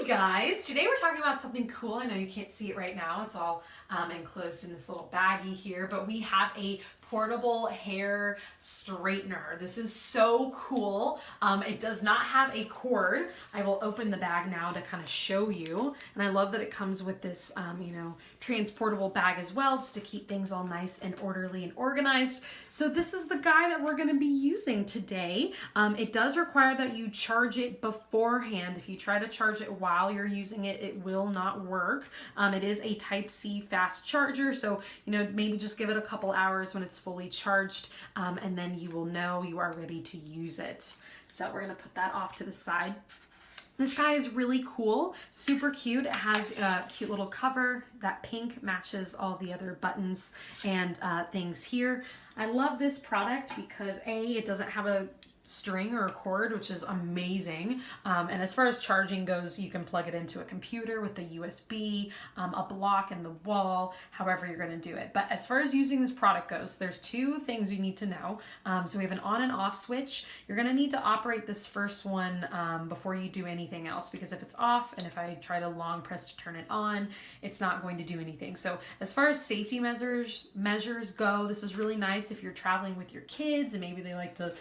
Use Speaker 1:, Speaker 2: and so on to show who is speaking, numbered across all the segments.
Speaker 1: Guys, today we're talking about something cool. I know you can't see it right now. It's all enclosed in this little baggie here, but we have a portable hair straightener. This is so cool. It does not have a cord. I will open the bag now to kind of show you. And I love that it comes with this, transportable bag as well, just to keep things all nice and orderly and organized. So this is the guy that we're going to be using today. It does require that you charge it beforehand. If you try to charge it while you're using it, it will not work. It is a Type-C fast charger, so maybe just give it a couple hours when it's fully charged, and then you will know you are ready to use it. So we're going to put that off to the side. This guy is really cool, super cute. It has a cute little cover. That pink matches all the other buttons and things here. I love this product because it doesn't have a string or a cord, which is amazing. And as far as charging goes, you can plug it into a computer with the USB, a block in the wall, however you're going to do it. But as far as using this product goes, there's two things you need to know. So we have an on and off switch. You're going to need to operate this first one before you do anything else, because if it's off and if I try to long press to turn it on, it's not going to do anything. So as far as safety measures go, this is really nice if you're traveling with your kids and maybe they like to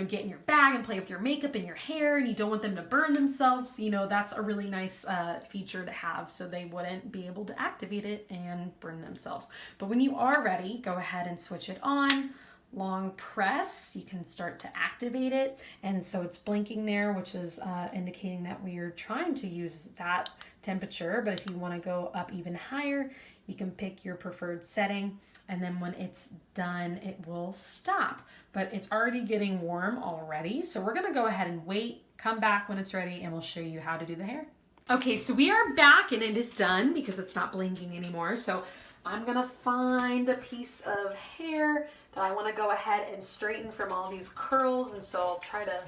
Speaker 1: get in your bag and play with your makeup and your hair and you don't want them to burn themselves. That's a really nice feature to have, so they wouldn't be able to activate it and burn themselves. But when you are ready, go ahead and switch it on. Long press, you can start to activate it. And so it's blinking there, which is indicating that we are trying to use that temperature. But if you want to go up even higher, you can pick your preferred setting. And then when it's done, it will stop. But it's already getting warm already. So we're going to go ahead and wait, come back when it's ready, and we'll show you how to do the hair. Okay, so we are back and it is done because it's not blinking anymore. So I'm going to find a piece of hair that I want to go ahead and straighten from all these curls. And so I'll try to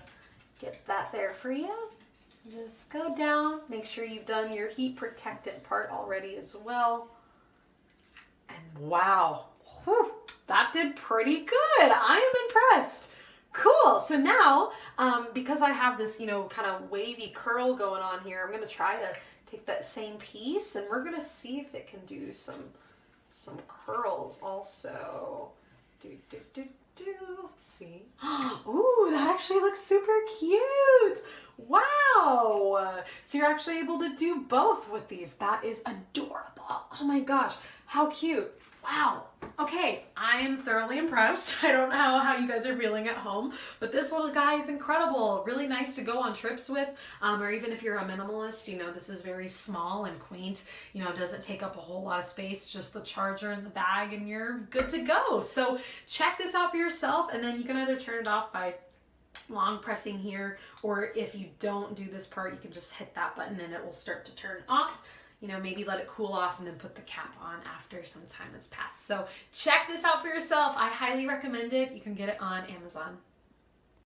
Speaker 1: get that there for you. Just go down. Make sure you've done your heat protectant part already as well. And wow, whew, that did pretty good. I am impressed. Cool. So now, because I have this, kind of wavy curl going on here, I'm going to try to take that same piece and we're going to see if it can do some curls also. Let's see. Ooh, that actually looks super cute. Wow. So you're actually able to do both with these. That is adorable. Oh my gosh. How cute. Wow. Okay, I am thoroughly impressed. I don't know how you guys are feeling at home, but this little guy is incredible. Really nice to go on trips with, or even if you're a minimalist, this is very small and quaint. It doesn't take up a whole lot of space, just the charger and the bag, and you're good to go. So check this out for yourself, and then you can either turn it off by long pressing here, or if you don't do this part, you can just hit that button and it will start to turn off. Maybe let it cool off and then put the cap on after some time has passed. So check this out for yourself. I highly recommend it. You can get it on Amazon.